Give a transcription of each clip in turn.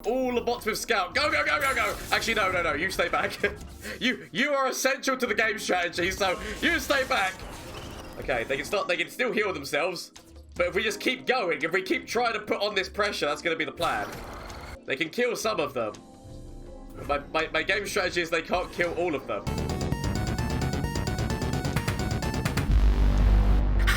All the bots with scout. Go, go, go, go, go. Actually, no, no, no. You stay back. you are essential to the game strategy, so you stay back. Okay, they can still heal themselves. But if we just keep going, if we keep trying to put on this pressure, that's going to be the plan. They can kill some of them. My game strategy is they can't kill all of them.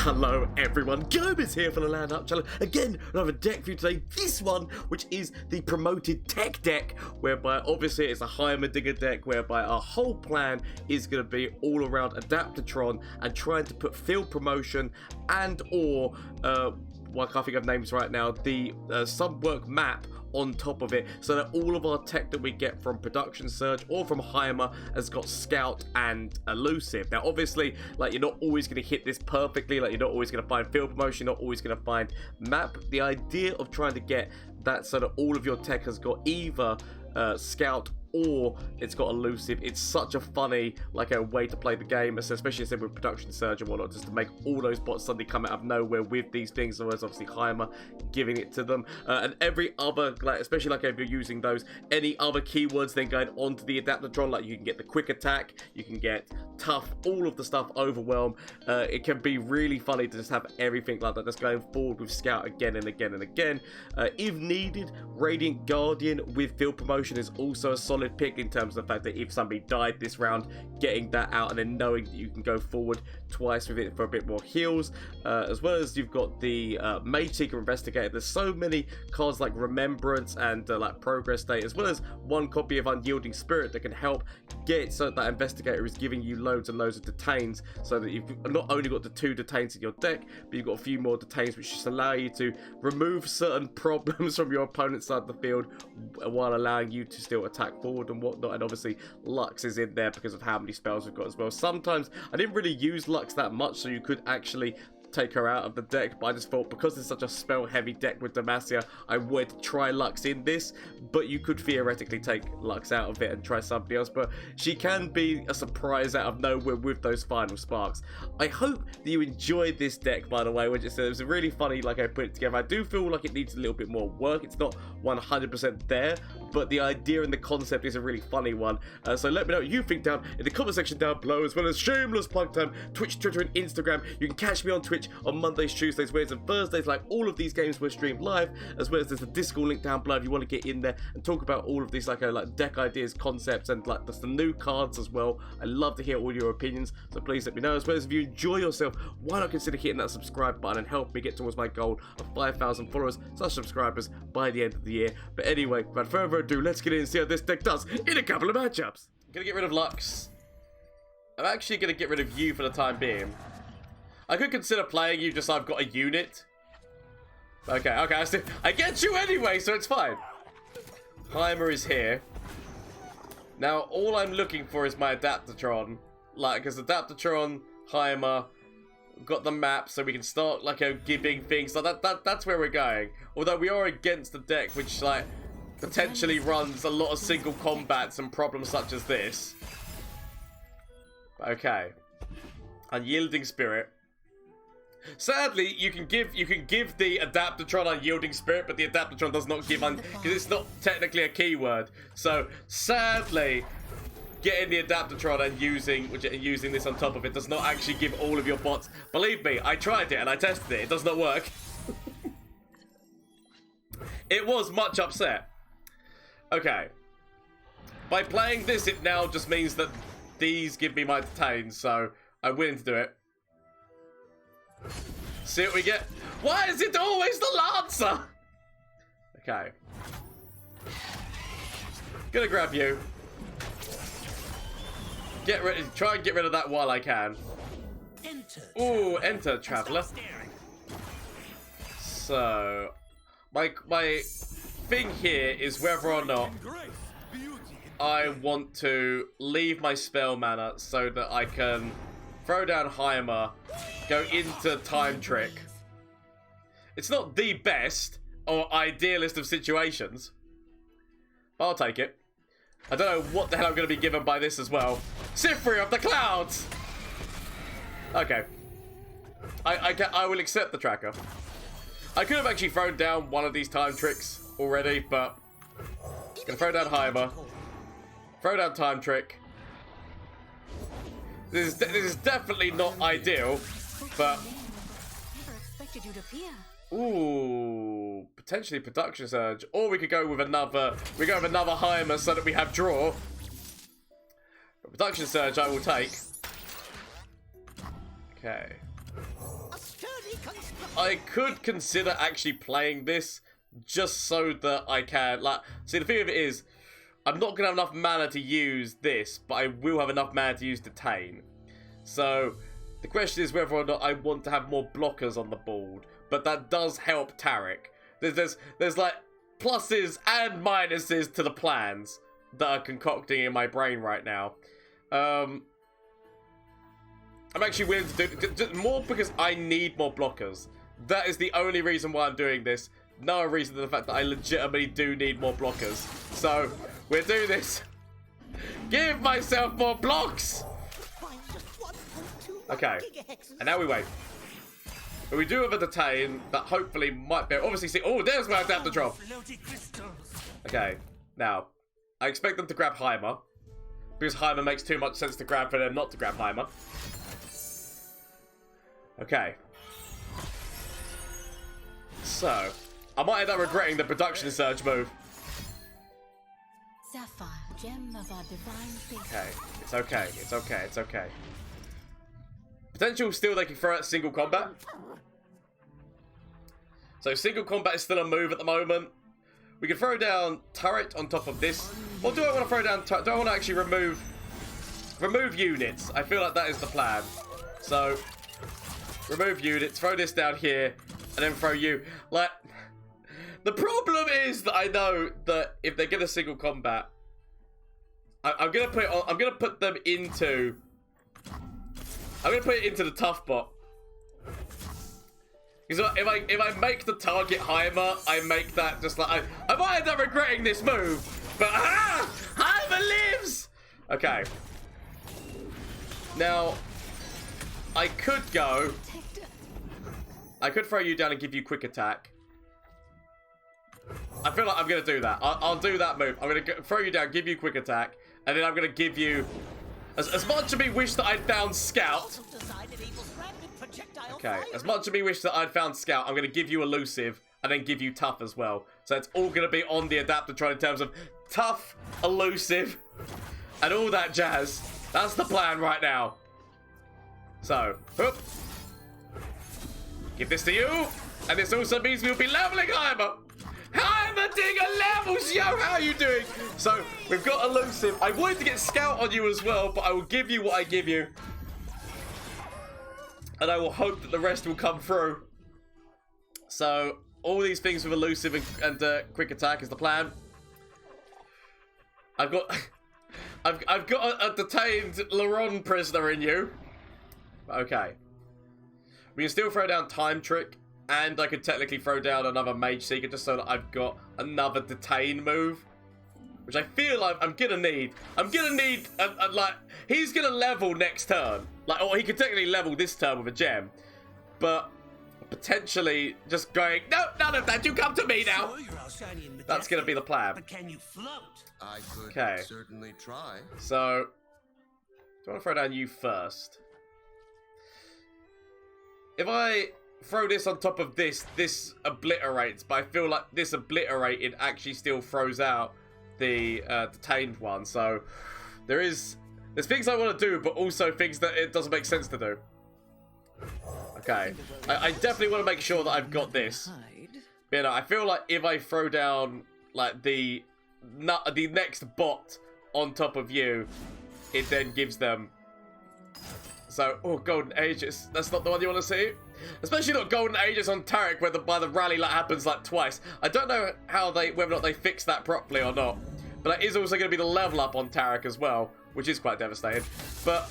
Hello everyone, Gomez here for the LAN Up channel. Again, another deck for you today. This one, which is the promoted tech deck, whereby obviously it's a Heimer digger deck, whereby our whole plan is going to be all around Adaptatron and trying to put field promotion and or, well, I can't think of names right now, the Sumpworks Map on top of it, so that all of our tech that we get from Production Surge or from Heimer has got Scout and Elusive. Now obviously, like, you're not always going to hit this perfectly, like you're not always going to find field promotion, not always going to find map. The idea of trying to get that so that all of your tech has got either Scout or it's got Elusive, it's such a funny way to play the game, especially as with Production Surge and whatnot, just to make all those bots suddenly come out of nowhere with these things. So there's obviously Heimer giving it to them, and every other, especially if you're using those, any other keywords then going onto the Adaptatron, like you can get the quick attack, you can get tough, all of the stuff, overwhelm. It can be really funny to just have everything like that, just going forward with Scout again and again and again. If needed, Radiant Guardian with field promotion is also a solid pick in terms of the fact that if somebody died this round, getting that out and then knowing that you can go forward twice with it for a bit more heals, as well as you've got the Mage Seeker Investigator. There's so many cards like Remembrance and like Progress State, as well as one copy of Unyielding Spirit that can help get it so that Investigator is giving you loads and loads of detains, so that you've not only got the 2 detains in your deck, but you've got a few more detains which just allow you to remove certain problems from your opponent's side of the field while allowing you to still attack forward and whatnot. And obviously Lux is in there because of how many spells we've got as well. Sometimes I didn't really use Lux that much, so you could actually take her out of the deck, but I just thought because it's such a spell heavy deck with Demacia, I would try Lux in this. But you could theoretically take Lux out of it and try somebody else, but she can be a surprise out of nowhere with those final sparks. I hope that you enjoyed this deck, by the way, which it was really funny, like I put it together. I do feel like it needs a little bit more work. It's not 100% there, but the idea and the concept is a really funny one. So let me know what you think down in the comment section down below, as well as shameless plug time, Twitch, Twitter and Instagram. You can catch me on Twitch on Mondays, Tuesdays, Wednesdays and Thursdays. Like all of these games were streamed live, as well as there's a Discord link down below if you want to get in there and talk about all of these like deck ideas, concepts, and like the new cards as well. I love to hear all your opinions, so please let me know. As well as if you enjoy yourself, why not consider hitting that subscribe button and help me get towards my goal of 5,000 followers / subscribers by the end of the year. But anyway, without further ado, let's get in and see how this deck does in a couple of matchups. I'm gonna get rid of Lux. I'm actually gonna get rid of you for the time being. I could consider playing you just so I've got a unit. Okay, okay, I get you anyway, so it's fine. Heimer is here. Now, all I'm looking for is my Adaptatron. Like, because Adaptatron, Heimer, got the map, so we can start, giving things. So that's where we're going. Although we are against the deck, which, potentially runs a lot of single combats and problems such as this. Okay. Unyielding Spirit. Sadly, you can give the Adaptatron Unyielding Spirit, but the Adaptatron does not give because it's not technically a keyword. So sadly, getting the Adaptatron and using this on top of it does not actually give all of your bots. Believe me, I tried it and I tested it. It does not work. It was much upset. Okay. By playing this, it now just means that these give me my detains, so I'm willing to do it. See what we get. Why is it always the Lancer? Okay. Gonna grab you. Try and get rid of that while I can. Ooh, enter, Traveler. So, my thing here is whether or not I want to leave my spell mana so that I can throw down Heimer, go into Time Trick. It's not the best or idealist of situations, but I'll take it. I don't know what the hell I'm going to be given by this as well. Sifri of the Clouds! Okay. I will accept the tracker. I could have actually thrown down one of these Time Tricks already, but Gonna throw down Heimer. Throw down Time Trick. This is definitely not ideal, but ooh, potentially Production Surge, or we could go with another. We go with another Heimer so that we have draw. But Production Surge, I will take. Okay. I could consider actually playing this just so that I can, like, see, the thing of it is, I'm not going to have enough mana to use this, but I will have enough mana to use Detain. So, the question is whether or not I want to have more blockers on the board, but that does help Taric. There's like, pluses and minuses to the plans that are concocting in my brain right now. I'm actually willing to do more because I need more blockers. That is the only reason why I'm doing this. No reason than the fact that I legitimately do need more blockers. So, we'll do this. Give myself more blocks! Okay, and now we wait. But we do have a Detain that hopefully might be... Obviously, see... Oh, there's my Adaptatron. Okay, now, I expect them to grab Heimer. Because Heimer makes too much sense to grab for them not to grab Heimer. Okay. So, I might end up regretting the Production Surge move. Sapphire, gem of our divine faith. Okay, it's okay, it's okay, it's okay. Potential still they can throw out single combat. So single combat is still a move at the moment. We can throw down turret on top of this. Or do I want to throw down do I want to actually remove units? I feel like that is the plan. So remove units, throw this down here, and then throw you. Like, the problem is that I know that if they get a single combat, I'm gonna put them into. I'm gonna put it into the tough bot. Because if I make the target Heimer, I make that just like I might end up regretting this move, but Heimer lives. Okay. Now, I could go. I could throw you down and give you quick attack. I feel like I'm gonna do that. I'll do that move. I'm gonna throw you down, give you quick attack, and then I'm gonna give you. As much as me wish that I'd found Scout. Okay, as much as me wish that I'd found Scout, I'm going to give you Elusive and then give you Tough as well. So it's all going to be on the Adaptatron in terms of Tough, Elusive, and all that jazz. That's the plan right now. So, whoop. Give this to you. And this also means we'll be leveling Heimer. Heimer digger levels, yo, how are you doing? So, we've got Elusive. I wanted to get Scout on you as well, but I will give you what I give you. And I will hope that the rest will come through. So, all these things with Elusive and quick attack is the plan. I've got a detained Laron prisoner in you. Okay. We can still throw down Time Trick. And I could technically throw down another Mage Seeker just so that I've got another Detain move. Which I feel like I'm gonna need. I'm gonna need, like, he's gonna level next turn. Like, or he could technically level this turn with a gem. But potentially just going, no, none of that, you come to me now. That's gonna be the plan. But can you float? I could certainly try. So, do I want to throw down you first? If I throw this on top of this, this obliterates, but I feel like this obliterated actually still throws out the detained one. So there's things I want to do, but also things that it doesn't make sense to do. Okay, I definitely want to make sure that I've got this. But, you know, I feel like if I throw down like the next bot on top of you, it then gives them. So, oh, Golden Aegis. That's not the one you want to see. Especially not Golden Aegis on Taric, where the rally like happens like twice. I don't know how whether or not they fix that properly or not. But that is also going to be the level up on Taric as well, which is quite devastating. But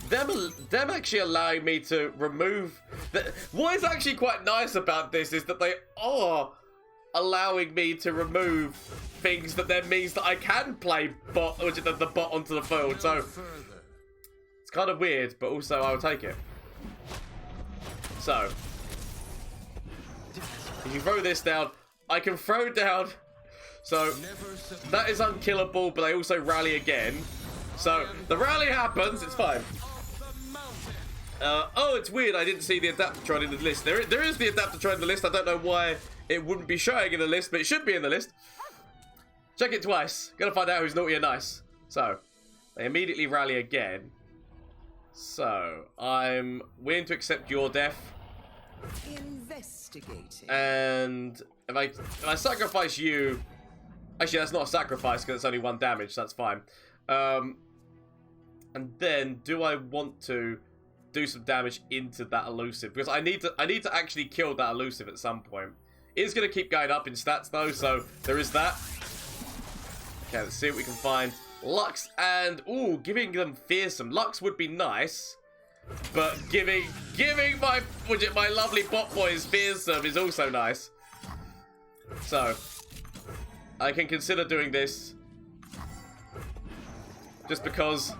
them actually allowing me to remove. What is actually quite nice about this is that they are allowing me to remove things that then means that I can play bot, which is the bot onto the field. So it's kind of weird, but also I will take it. So, if you throw this down, I can throw down So that is unkillable, but they also rally again. So the rally happens, it's fine. Oh, it's weird, I didn't see the Adaptatron in the list. There is the Adaptatron in the list. I don't know why it wouldn't be showing in the list, but it should be in the list. Check it twice. Gotta find out who's naughty and nice. So, they immediately rally again. So, I'm willing to accept your death. Investigating. And if I sacrifice you... Actually, that's not a sacrifice because it's only 1 damage, so that's fine. And then, do I want to do some damage into that Elusive? Because I need to actually kill that Elusive at some point. It is going to keep going up in stats, though, so there is that. Okay, let's see what we can find. Lux and... Ooh, giving them fearsome. Lux would be nice, but giving my lovely bot boys fearsome is also nice. So, I can consider doing this. Just because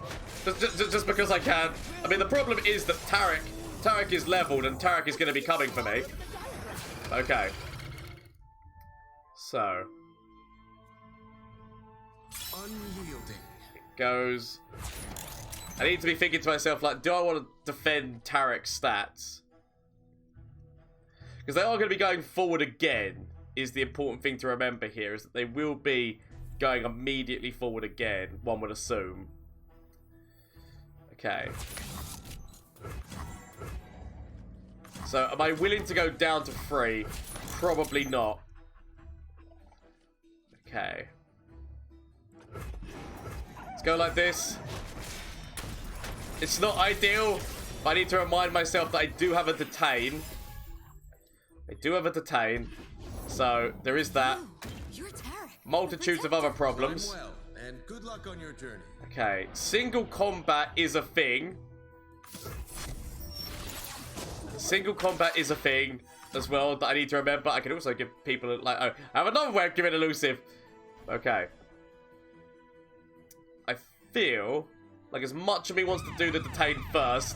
I can. I mean, the problem is that Taric is leveled, and Taric is going to be coming for me. Okay. So... Unyielding. It goes... I need to be thinking to myself, like, do I want to defend Taric's stats? Because they are going to be going forward again, is the important thing to remember here, is that they will be going immediately forward again, one would assume. Okay. So, am I willing to go down to 3? Probably not. Okay. Let's go like this. It's not ideal, but I need to remind myself that I do have a detain. I do have a detain. So, there is that. You're Taric. Multitudes of other problems. Well, and good luck on your journey. Okay, single combat is a thing. Single combat is a thing as well that I need to remember. I can also give people, like, oh, I have another way of giving Elusive. Okay. I feel like as much of me wants to do the detain first.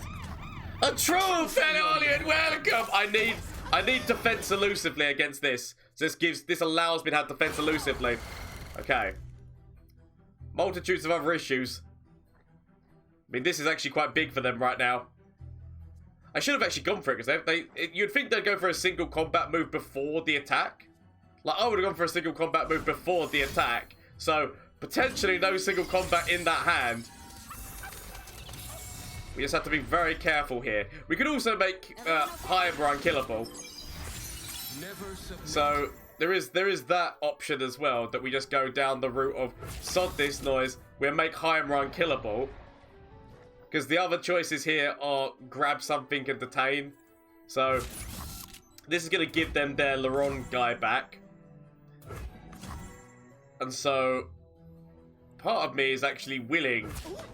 A true Fenolian welcome! I need defense elusively against this. So this allows me to have defense elusively. Okay. Multitudes of other issues. I mean, this is actually quite big for them right now. I should have actually gone for it, because you'd think they'd go for a single combat move before the attack. Like, I would have gone for a single combat move before the attack. So, potentially no single combat in that hand. We just have to be very careful here. We could also make Heimer unkillable. So, there is that option as well, that we just go down the route of sod this noise, we'll make Heimer unkillable. Because the other choices here are grab something and detain. So, this is going to give them their Laron guy back. And so, part of me is actually willing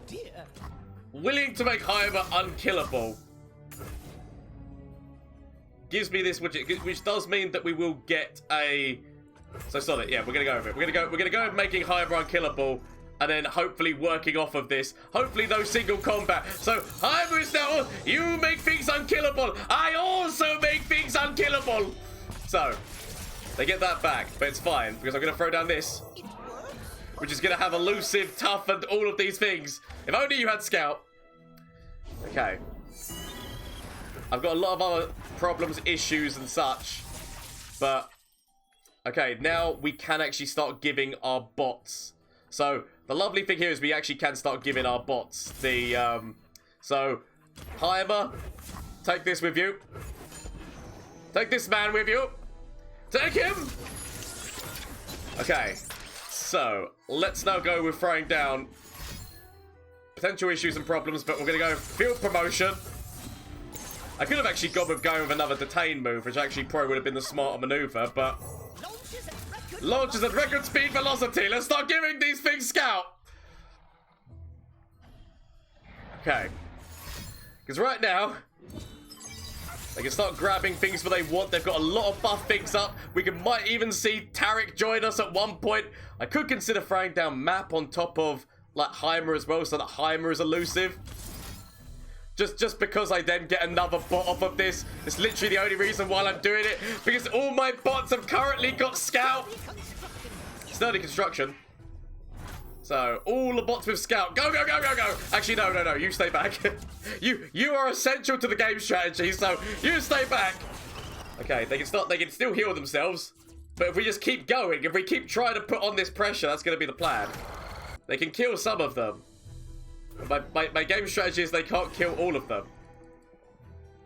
to make Heimer unkillable. Gives me this, which does mean that we will get a... So, solid, yeah, we're going to go with it. We're going to go with making Heimer unkillable. And then hopefully working off of this. Hopefully no single combat. So Heimer is now, you make things unkillable. I also make things unkillable. So they get that back, but it's fine because I'm going to throw down this, which is going to have Elusive, Tough, and all of these things. If only you had Scout. Okay. I've got a lot of other problems, issues, and such. But, okay, now we can actually start giving our bots. So, the lovely thing here is we actually can start giving our bots the, so, Heimer, take this with you. Take this man with you. Take him! Okay, so, let's now go with throwing down potential issues and problems, but we're going to go field promotion. I could have actually gone with going with another detain move, which actually probably would have been the smarter maneuver, but... Launches at record speed velocity. Let's start giving these things Scout. Okay. Because right now, they can start grabbing things that they want. They've got a lot of buff things up. Might even see Taric join us at one point. I could consider throwing down Map on top of like Heimer as well, so that Heimer is elusive. Just because I then get another bot off of this. It's literally the only reason why I'm doing it. Because all my bots have currently got Scout. sturdy construction. So, all the bots with scout. Go, go, go, go, go. Actually, no, no, no. You stay back. you are essential to the game strategy, so you stay back. Okay, they can still heal themselves. But if we just keep going, if we keep trying to put on this pressure, that's going to be the plan. They can kill some of them. My game strategy is they can't kill all of them.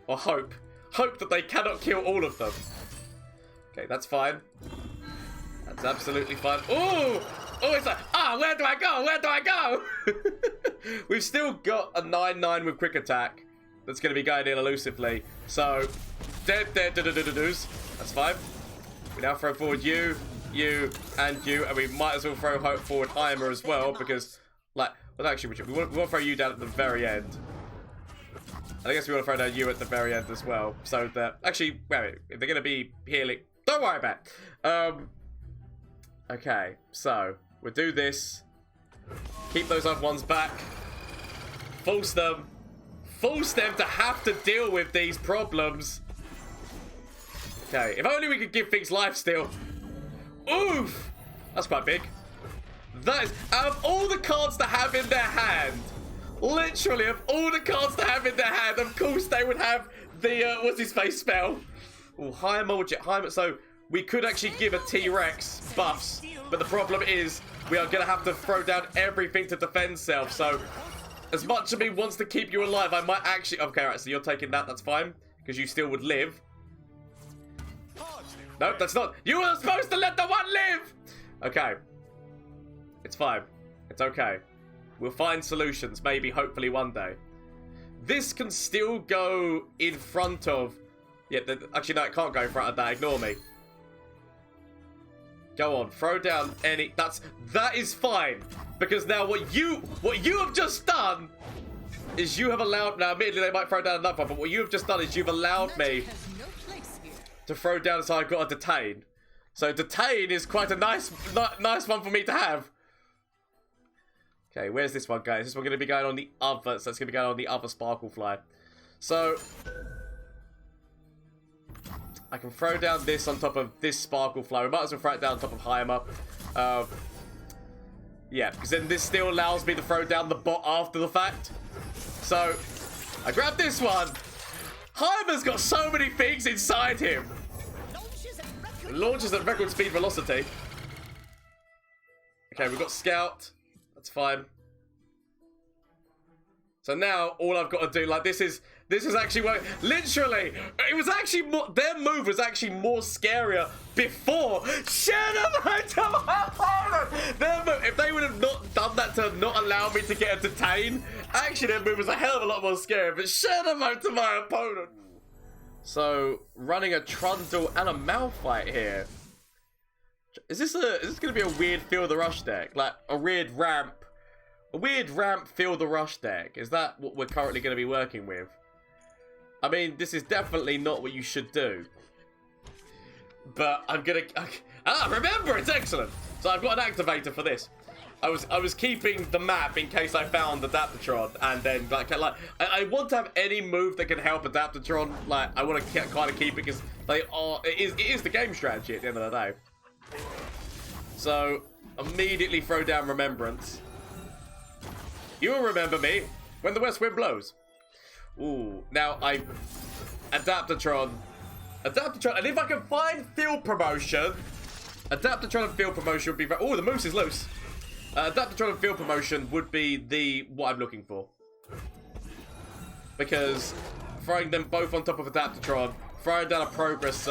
Or hope. Hope that they cannot kill all of them. Okay, that's fine. That's absolutely fine. Ooh! Oh, it's like, where do I go? Where do I go? We've still got a 9-9 with quick attack that's going to be going in elusively. So, that's fine. We now throw forward you, and we might as well throw forward Heimer as well, because, like, well, actually, we want to throw you down at the very end. And I guess we want to throw down you at the very end as well, so that, actually, wait, if they're going to be healing, don't worry about it. Okay, so, we'll do this. Keep those other ones back. Force them to have to deal with these problems. Okay, if only we could give things life steal. Oof! That's quite big. That is, out of all the cards to have in their hand, literally, of all the cards to have in their hand, of course they would have the, what's his face spell? Oh, Heimer, so we could actually give a T-Rex buffs, but the problem is, we are going to have to throw down everything to defend self, so as much as me wants to keep you alive, I might actually... Okay, right, so you're taking that, that's fine, because you still would live. No, that's not... You were supposed to let the one live! Okay. It's fine. It's okay. We'll find solutions, maybe, hopefully, one day. This can still go in front of... Yeah, actually, no, it can't go in front of that. Ignore me. Go on, throw down any... That is fine. Because now what you have just done is you have allowed... Now, admittedly, they might throw down another one, but what you have just done is you've allowed me to throw down, so I've got a detain. So detain is quite a nice one for me to have. Okay, where's this one going? Is this one going to be going on the other... So it's going to be going on the other sparkle fly. So... I can throw down this on top of this sparkle fly. We might as well throw it down on top of Heimer. Yeah, because then this still allows me to throw down the bot after the fact. So, I grab this one. Heimer's got so many things inside him. Launches at record speed velocity. Okay, we've got Scout. That's fine. So now, all I've got to do, like, this is actually what, literally, it was actually more, their move was actually more scarier before. Shut up, their move, if they would have not done that to not allow me to get a detain, actually their move was a hell of a lot more scary, but shut up to my opponent. So, running a Trundle and a Malphite here. Is this going to be a weird Feel the Rush deck? Like, a weird ramp Feel the Rush deck? Is that what we're currently going to be working with? I mean, this is definitely not what you should do. But I'm going to... remember, it's excellent. So I've got an activator for this. I was keeping the map in case I found Adaptatron, and then I want to have any move that can help Adaptatron. Like, I want to kind of keep it because it is the game strategy at the end of the day. So immediately throw down Remembrance. You will remember me when the west wind blows. Ooh, now Adaptatron, and if I can find field promotion, Adaptatron and field promotion would be very... Oh, the moose is loose. Adaptatron and field promotion would be what I'm looking for. Because throwing them both on top of Adaptatron, throwing down a progress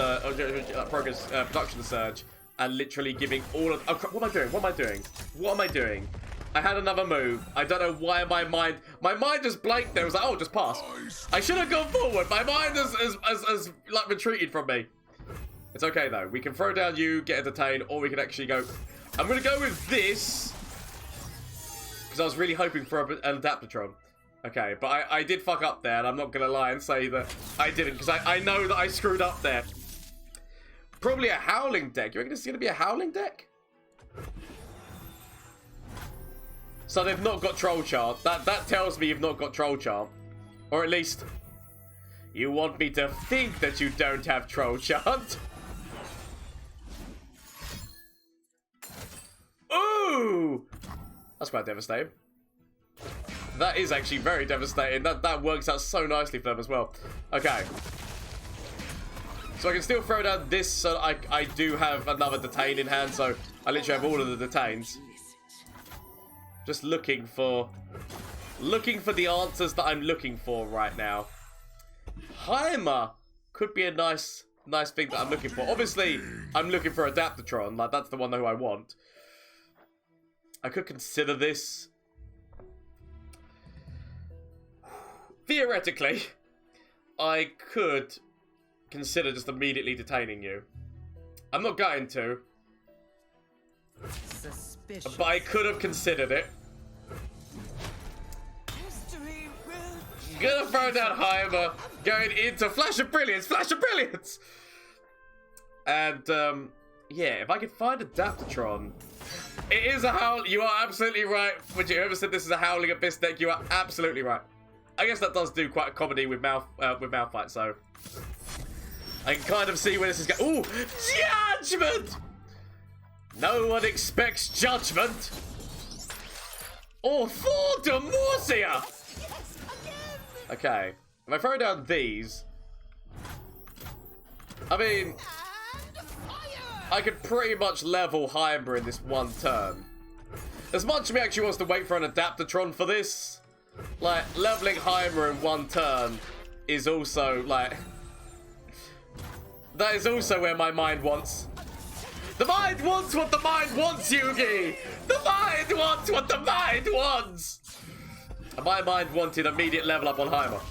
production surge, and literally giving all of... Oh, what am I doing? What am I doing? What am I doing? I had another move. I don't know why my mind just blanked there. It was like, oh, just pass. I should have gone forward. My mind has like retreated from me. It's okay though. We can throw down you, get a detain, or we can actually go. I'm gonna go with this because I was really hoping for an Adaptatron. Okay, but I did fuck up there, and I'm not gonna lie and say that I didn't because I know that I screwed up there. Probably a Howling deck. You reckon it's gonna be a Howling deck? So they've not got Troll Chant. That tells me you've not got Troll Chant. Or at least, you want me to think that you don't have Troll Chant. That's quite devastating. That is actually very devastating. That works out so nicely for them as well. Okay. So I can still throw down this, so I do have another detain in hand, so I literally have all of the detains. Just looking for the answers that I'm looking for right now. Heimer could be a nice thing that I'm looking for. Obviously, I'm looking for Adaptatron. Like, that's the one who I want. I could consider this. Theoretically, I could consider just immediately detaining you. I'm not going to. Suspicious. But I could have considered it. Gonna throw down Heimer, going into Flash of Brilliance, Flash of Brilliance! And, yeah, if I could find Adaptatron. It is a howl. You are absolutely right. Would you ever said this is a Howling Abyss deck? You are absolutely right. I guess that does do quite a comedy with Malphite, so I can kind of see where this is going. Ooh, Judgment! No one expects Judgment. Or for Demorcia! Okay, if I throw down these, I mean, I could pretty much level Heimer in this one turn. As much as me actually wants to wait for an Adaptatron for this, like, leveling Heimer in one turn is also, like, that is also where my mind wants. The mind wants what the mind wants, Yugi! The mind wants what the mind wants! And my mind wanted immediate level up on Heimer.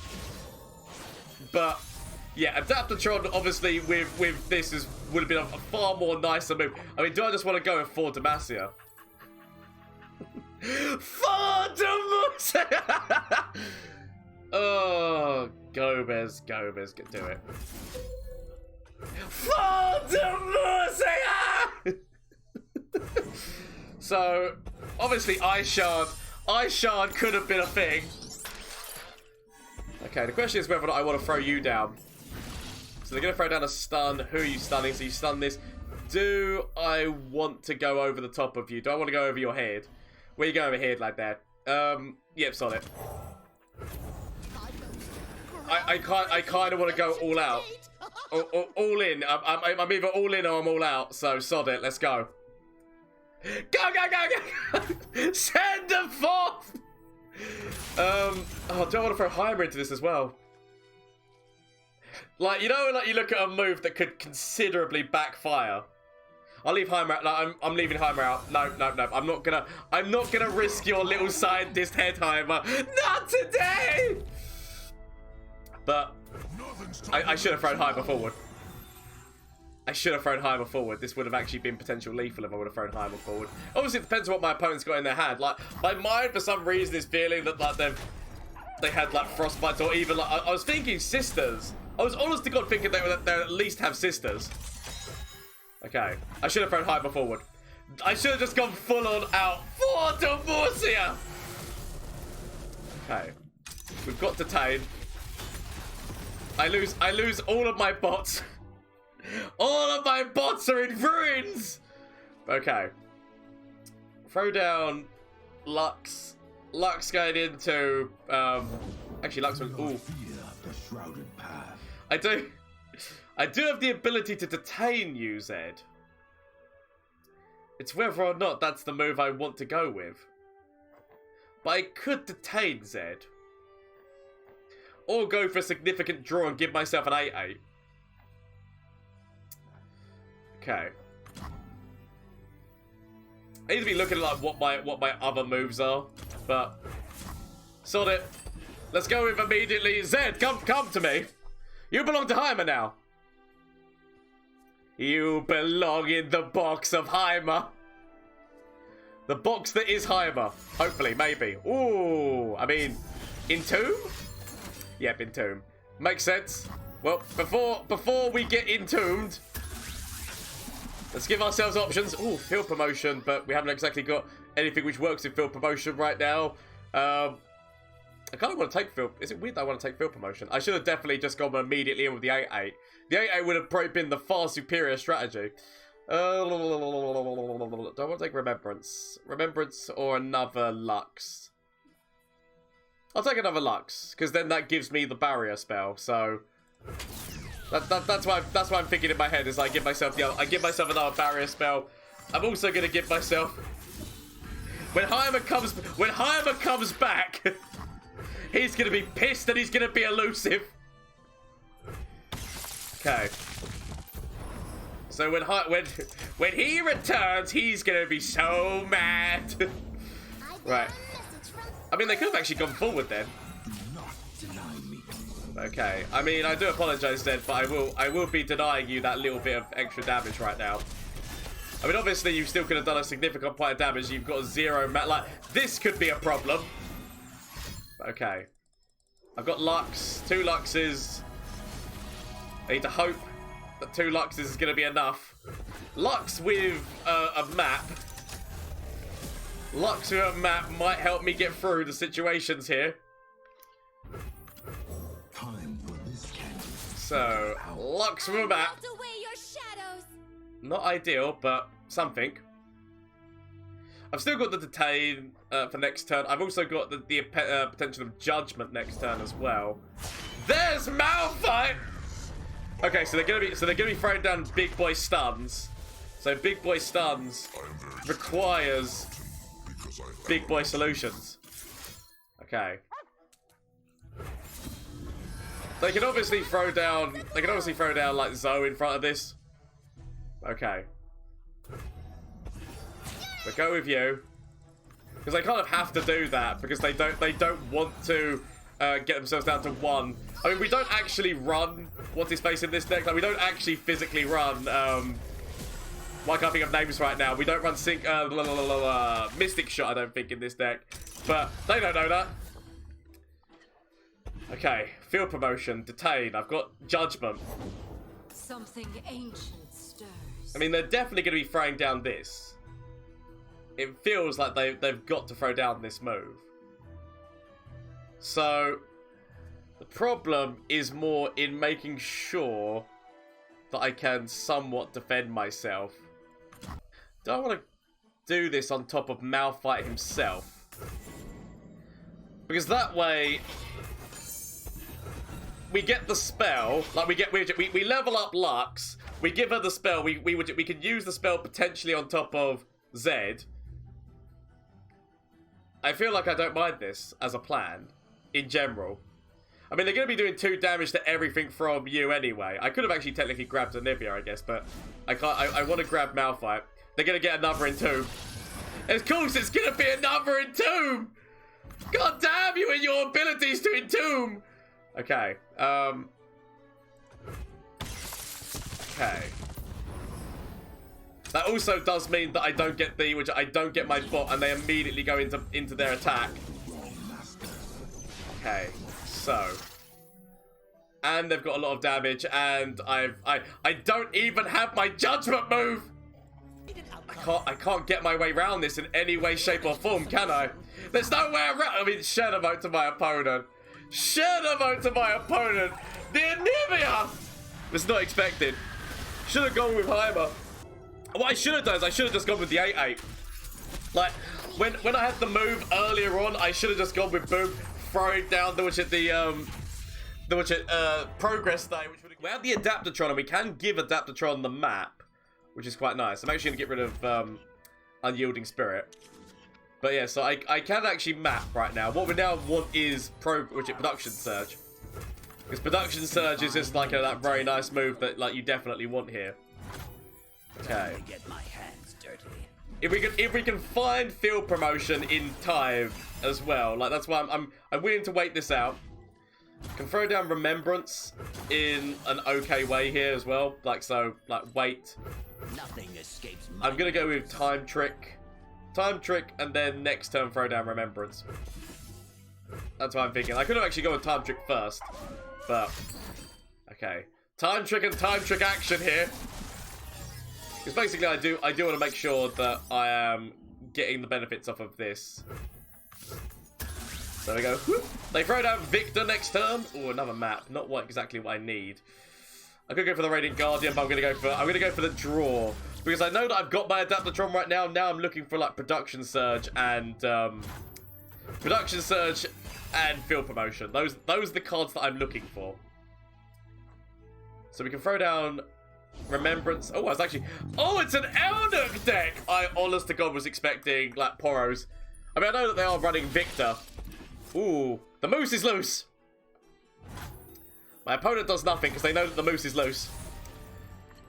But, yeah, Adaptatron, obviously, with this would have been a far more nicer move. I mean, do I just want to go for Demacia? For Demacia! Oh, Gomez, do it. For Demacia! So, obviously, Ice Shard could have been a thing. Okay, the question is whether or not I want to throw you down. So they're going to throw down a stun. Who are you stunning? So you stun this. Do I want to go over the top of you? Do I want to go over your head? Where you go over here like that? Yep, solid. I kind of want to go all out. All in. I'm either all in or I'm all out. So sod it. Let's go. Go! Send them forth! Oh, do I want to throw Heimer into this as well? Like, you know, like you look at a move that could considerably backfire. I'll leave Heimer out. No, I'm leaving Heimer out. No. I'm not gonna risk your little scientist head, Heimer. Not today! But I should have thrown Heimer forward. This would have actually been potential lethal if I would have thrown Heimer forward. Obviously, it depends on what my opponent's got in their hand. Like, my mind, for some reason, is feeling that, like, they had, like, frostbites or even, like, I was thinking sisters. I was honest to God thinking they would at least have sisters. Okay. I should have thrown Heimer forward. I should have just gone full-on out for Demorcia! Okay. We've got Detain. I lose all of my bots. All of my bots are in ruins! Okay. Throw down Lux. Lux going into... actually, Lux was... Ooh. I do have the ability to detain you, Zed. It's whether or not that's the move I want to go with. But I could detain Zed. Or go for a significant draw and give myself an 8-8. Okay. I need to be looking at like what my other moves are, but sod it. Let's go with immediately. Zed, come to me. You belong to Heimer now. You belong in the box of Heimer. The box that is Heimer. Hopefully, maybe. Ooh, I mean, Entomb? Yep, Entomb. Makes sense. Well, before we get entombed, let's give ourselves options. Ooh, field promotion, but we haven't exactly got anything which works in field promotion right now. I kind of want to take field... Is it weird that I want to take field promotion? I should have definitely just gone immediately in with the 8-8. The 8-8 would have probably been the far superior strategy. Do I want to take Remembrance? Remembrance or another Lux? I'll take another Lux, because then that gives me the barrier spell, so... That's why I'm thinking in my head, is I give myself another barrier spell. I'm also going to give myself... When Heimer comes back, he's going to be pissed and he's going to be elusive. Okay. So when he returns, he's going to be so mad. Right. I mean, they could have actually gone forward then. Okay. I mean, I do apologize then, but I will be denying you that little bit of extra damage right now. I mean, obviously, you still could have done a significant point of damage. You've got 0 like, this could be a problem. Okay. I've got Lux, 2 Luxes. I need to hope that 2 Luxes is going to be enough. Lux with a map. Lux with a map might help me get through the situations here. So, Lux with a map. Not ideal, but something. I've still got the Detain for next turn. I've also got the potential of Judgment next turn as well. There's Malphite! Okay, so they're gonna be throwing down big boy stuns. So big boy stuns requires big boy solutions. Okay. They can obviously throw down like Zoe in front of this. Okay. But go with you. Because they kind of have to do that because they don't want to get themselves down to 1. I mean, we don't actually run what's his face in this deck. Like, we don't actually physically run why can't I think of names right now? We don't run Mystic Shot, I don't think, in this deck. But they don't know that. Okay, field promotion, Detain. I've got Judgment. Something ancient stirs. I mean, they're definitely going to be throwing down this. It feels like they've got to throw down this move. So, the problem is more in making sure that I can somewhat defend myself. Do I want to do this on top of Malphite himself? Because that way, we get the spell, like we level up Lux, we give her the spell, we can use the spell potentially on top of Zed. I feel like I don't mind this as a plan, in general. I mean, they're going to be doing 2 damage to everything from you anyway. I could have actually technically grabbed Anivia, I guess, but I can't. I want to grab Malphite. They're going to get another Entomb. Of course, it's going to be another Entomb! God damn you and your abilities to Entomb! Okay, okay. That also does mean that I don't get my bot, and they immediately go into their attack. Okay, so, and they've got a lot of damage, and I don't even have my Judgment move. I can't get my way around this in any way, shape, or form, can I? There's no way around. I mean, share the vote to my opponent. Share the vote to my opponent. The Anivia was not expected. Should have gone with Heimer. What I should have done is I should have just gone with the 8-8. Like, when I had the move earlier on, I should have just gone with boom, throwing down the progress day. We have the Adaptatron, and we can give Adaptatron the map, which is quite nice. I'm actually going to get rid of Unyielding Spirit. But yeah, so I can actually map right now. What we now want is Production Surge. Because Production Surge is just like that very nice move that like you definitely want here. Okay. Get my hands dirty. If we can find field promotion in time as well, like that's why I'm willing to wait this out. Can throw down Remembrance in an okay way here as well. Like so, like wait. Nothing escapes my I'm gonna go with Time Trick. Time Trick, and then next turn throw down Remembrance. That's what I'm thinking. I could have actually gone with Time Trick first, but okay. Time Trick and Time Trick action here. Because basically I do want to make sure that I am getting the benefits off of this. So we go, whoop. They throw down Victor next turn. Oh, another map. Not exactly what I need. I could go for the Radiant Guardian, but I'm gonna go for the draw. Because I know that I've got my Adaptatron right now. Now I'm looking for like Production Surge and Field Promotion. Those are the cards that I'm looking for. So we can throw down Remembrance. Oh, it's an Elnuk deck! I honest to God was expecting like Poros. I mean, I know that they are running Victor. Ooh, the Moose is loose. My opponent does nothing because they know that the Moose is loose.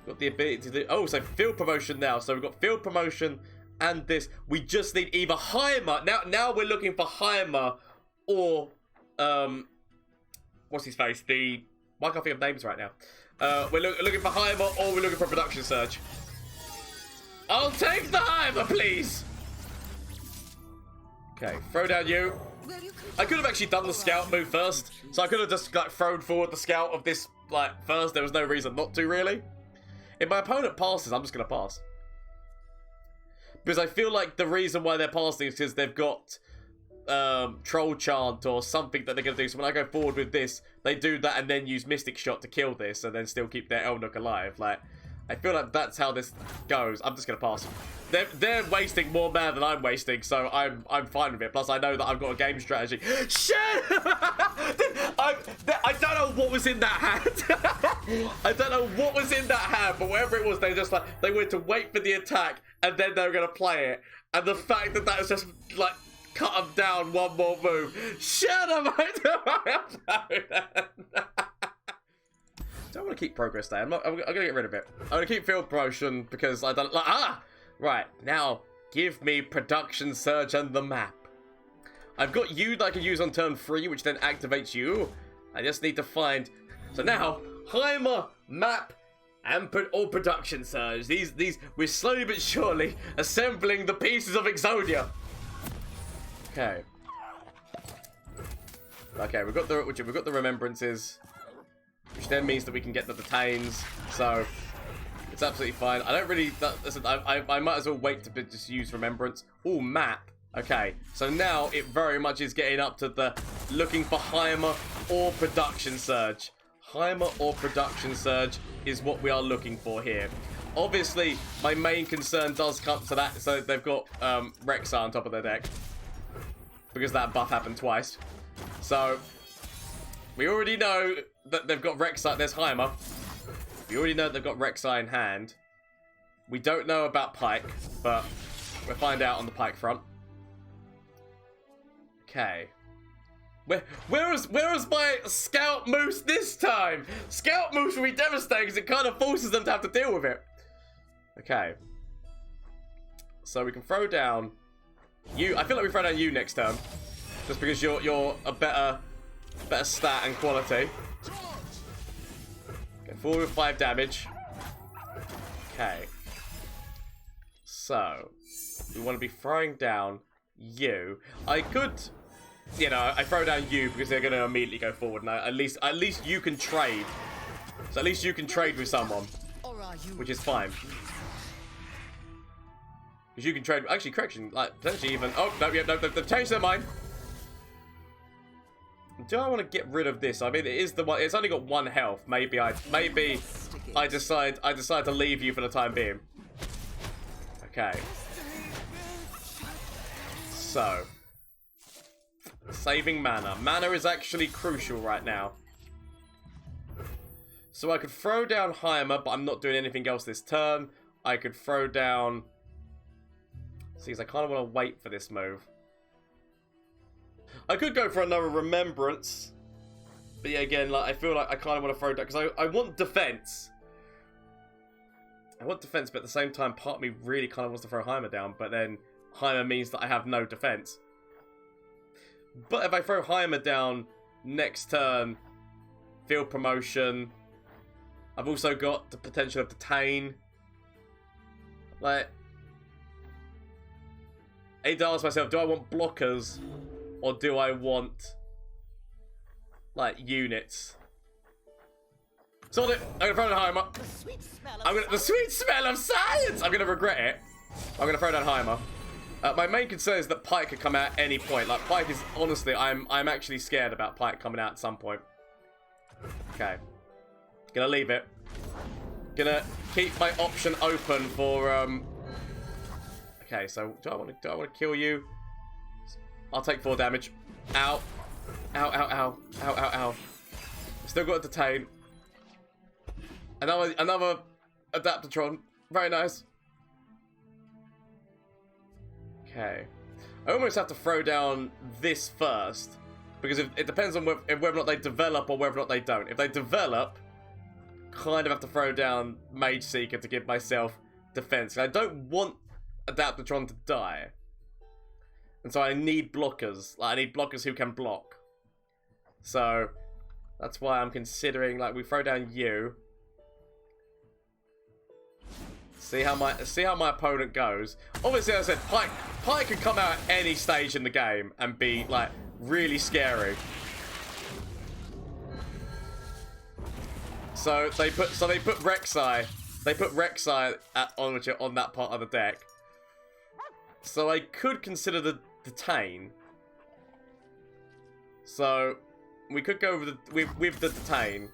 Got the ability to do... Oh, so Field Promotion now. So we've got Field Promotion and this. We just need either Heimer. Now we're looking for Heimer or... What's his face? I can't think of names right now. We're looking for Heimer or we're looking for Production Surge. I'll take the Heimer, please! Okay, throw down you. I could have actually done the scout move first. So I could have just like thrown forward the scout of this like first. There was no reason not to, really. If my opponent passes, I'm just going to pass. Because I feel like the reason why they're passing is because they've got Troll Chant or something that they're going to do. So when I go forward with this, they do that and then use Mystic Shot to kill this and then still keep their Elnuk alive. Like, I feel like that's how this goes. I'm just going to pass. They're wasting more mana than I'm wasting, so I'm fine with it. Plus, I know that I've got a game strategy. Shit! I don't know what was in that hand. I don't know what was in that hand, but whatever it was, they went to wait for the attack, and then they were going to play it. And the fact that was just, like, cut them down one more move. Shut up! I don't want to keep progress there. I'm going to get rid of it. I'm going to keep Field Promotion because I don't... Right, now, give me Production Surge and the map. I've got you that I can use on turn 3, which then activates you. I just need to find... So now, Heimer, map, and Production Surge. These, we're slowly but surely assembling the pieces of Exodia. Okay. Okay, we've got the Remembrances, which then means that we can get the Detains, so... It's absolutely fine. I don't really... Listen, I might as well wait to just use Remembrance. Ooh, map. Okay. So now it very much is getting up to the looking for Heimer or Production Surge. Heimer or Production Surge is what we are looking for here. Obviously, my main concern does come to that. So they've got Rek'Sai on top of their deck. Because that buff happened twice. So, we already know that they've got Rek'Sai. There's Heimer. We already know they've got Rek'Sai in hand. We don't know about Pike, but we'll find out on the Pike front. Okay. Where was my Scout Moose this time? Scout Moose will be devastating because it kind of forces them to have to deal with it. Okay. So we can throw down you. I feel like we throw down you next turn. Just because you're a better stat and quality. Go forward with 5 damage. Okay. So, we want to be throwing down you. I could, you know, I throw down you because they're going to immediately go forward. And at least you can trade. So at least you can trade with someone. Which is fine. Because you can trade, actually, correction, like, potentially even, oh, no, yeah, no, they've changed their mind. Do I want to get rid of this? I mean, it is the one, it's only got 1 health. Maybe I decide to leave you for the time being. Okay. So. Saving mana. Mana is actually crucial right now. So I could throw down Heimer, but I'm not doing anything else this turn. I could throw down... See, I kind of want to wait for this move. I could go for another Remembrance. But yeah, again, like I feel like I kind of want to throw down... Because I want defense. I want defense, but at the same time, part of me really kind of wants to throw Heimer down. But then Heimer means that I have no defense. But if I throw Heimer down next turn, field promotion... I've also got the potential of Detain. Like... I need to ask myself, do I want blockers? Or do I want... like, units? So I'm gonna throw down Heimer. The sweet smell of science! I'm gonna regret it. I'm gonna throw down Heimer. My main concern is that Pike could come out at any point. Like, Pike is... Honestly, I'm actually scared about Pike coming out at some point. Okay. Gonna leave it. Gonna keep my option open for okay, so do I want to kill you? I'll take 4 damage. Ow. Ow, ow, ow. Ow, ow, ow. Still got to detain. Another Adaptatron. Very nice. Okay. I almost have to throw down this first. Because it depends on whether or not they develop or whether or not they don't. If they develop, kind of have to throw down Mage Seeker to give myself defense. I don't want Adaptatron to die. And so I need blockers. Like, I need blockers who can block. So that's why I'm considering, like, we throw down you. See how my opponent goes. Obviously, as I said, Pike could come out at any stage in the game and be, like, really scary. So they put Rek'Sai. They put Rek'Sai on that part of the deck. So I could consider the detain. So we could go with the detain,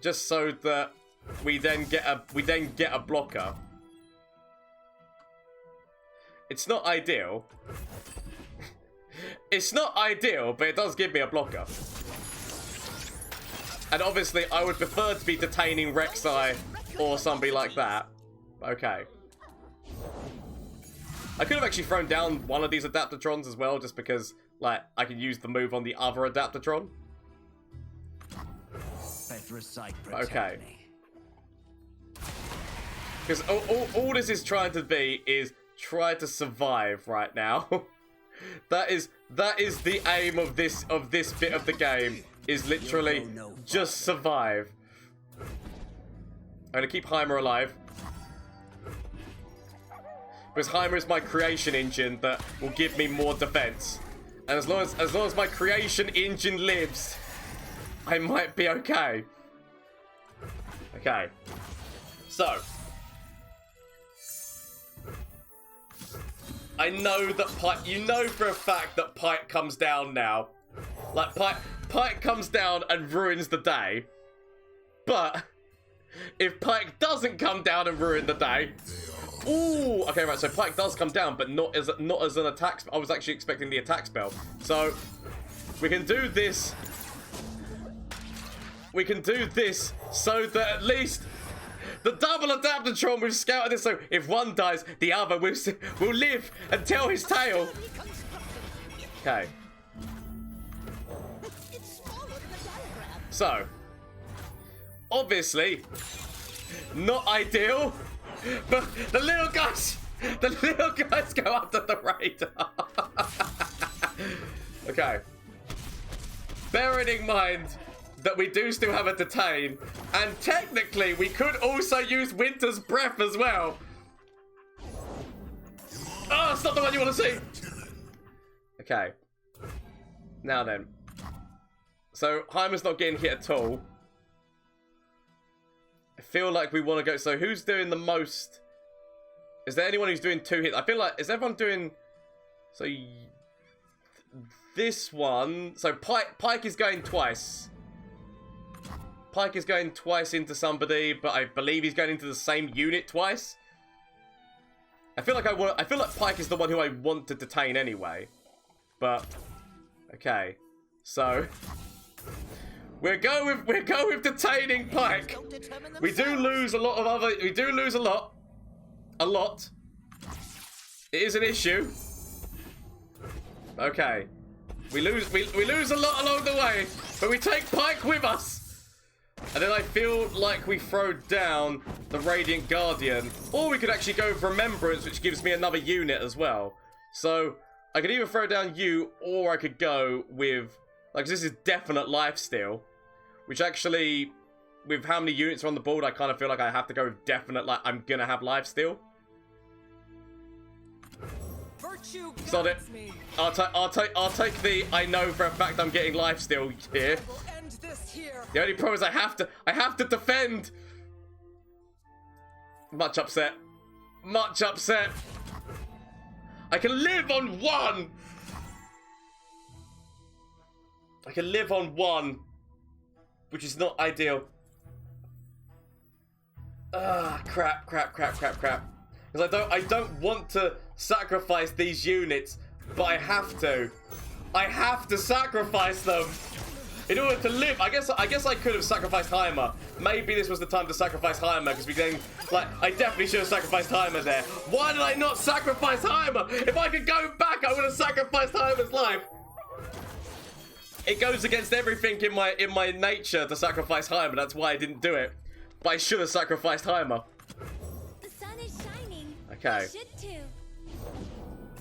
just so that we then get a blocker. It's not ideal. It's not ideal, but it does give me a blocker. And obviously, I would prefer to be detaining Rek'Sai or somebody like that. Okay. I could have actually thrown down one of these Adaptatrons as well, just because, like, I can use the move on the other Adaptatron. Okay. Because all this is trying to be is try to survive right now. that is the aim of this bit of the game, is literally just survive. I'm gonna keep Heimer alive. Because Heimer is my creation engine that will give me more defense. And as long as my creation engine lives, I might be okay. Okay. So. I know that Pike, you know for a fact that Pike comes down now. Like, Pike comes down and ruins the day. But if Pike doesn't come down and ruin the day... Ooh, okay, right, so Pike does come down, but not as an attack. I was actually expecting the attack spell. So, we can do this. We can do this so that at least the double Adaptatron we've scouted this, so if one dies, the other will live and tell his tale. Okay. So, obviously, not ideal. But the little guys go under the radar. Okay. Bearing in mind that we do still have a detain, and technically we could also use Winter's Breath as well. Oh, it's not the one you want to see. Okay. Now then. So Heimer's not getting hit at all. I feel like we want to go... So who's doing the most? Is there anyone who's doing 2 hits? I feel like... Is everyone doing... So... This one... So Pike is going twice. Pike is going twice into somebody, but I believe he's going into the same unit twice. I feel like I feel like Pike is the one who I want to detain anyway. But... Okay. So... We're going with detaining Pike. We do lose a lot of other... We do lose a lot. A lot. It is an issue. Okay. We lose a lot along the way, but we take Pike with us. And then I feel like we throw down the Radiant Guardian. Or we could actually go with Remembrance, which gives me another unit as well. So, I could either throw down you, or I could go with... Like, this is definite lifesteal. Which actually, with how many units are on the board, I kind of feel like I have to go with definite, like, I'm gonna have lifesteal. So that I'll take the I know for a fact I'm getting lifesteal here. The only problem is I have to defend. Much upset. Much upset. I can live on 1. I can live on 1. Which is not ideal. Crap. Because I don't want to sacrifice these units, but I have to. I have to sacrifice them in order to live. I guess I could have sacrificed Heimer. Maybe this was the time to sacrifice Heimer, because we then, like, I definitely should have sacrificed Heimer there. Why did I not sacrifice Heimer? If I could go back, I would have sacrificed Heimer's life. It goes against everything in my nature to sacrifice Heimer. That's why I didn't do it. But I should have sacrificed Heimer. The sun is shining. Okay. You should too.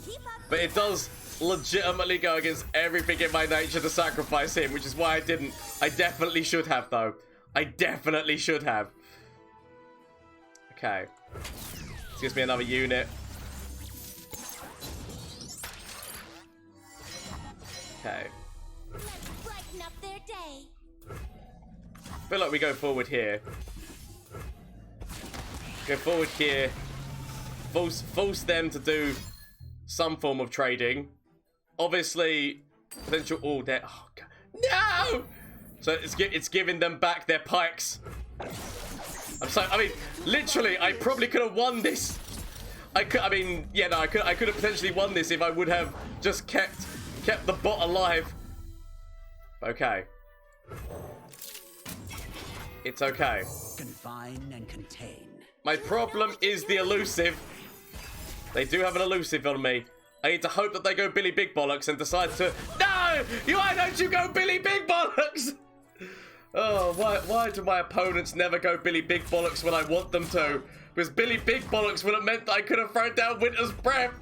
Keep up. But it does legitimately go against everything in my nature to sacrifice him, which is why I didn't. I definitely should have, though. I definitely should have. Okay. This gives me another unit. Okay. Let's brighten up their day. I feel like we go forward here. Go forward here. Force them to do some form of trading. Obviously, potential all debt. Oh, God. No! So it's giving them back their pikes. I mean, literally, I probably could have won this. I could have potentially won this if I would have just kept the bot alive. Okay. It's okay. Confine and contain. My problem is the elusive. They do have an elusive on me. I need to hope that they go Billy Big Bollocks and decide to... No! Why don't you go Billy Big Bollocks? Oh, why do my opponents never go Billy Big Bollocks when I want them to? Because Billy Big Bollocks would have meant that I could have thrown down Winter's Breath.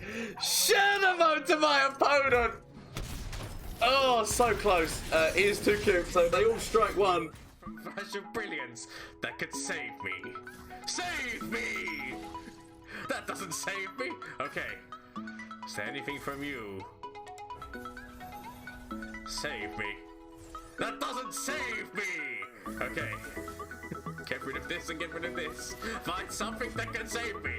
Should have voted to my opponent. Oh, so close. He is too cute, so they all strike one. Flash of brilliance that could save me. Save me! That doesn't save me. Okay. Is there anything from you? Save me. That doesn't save me! Okay. Get rid of this and get rid of this. Find something that can save me.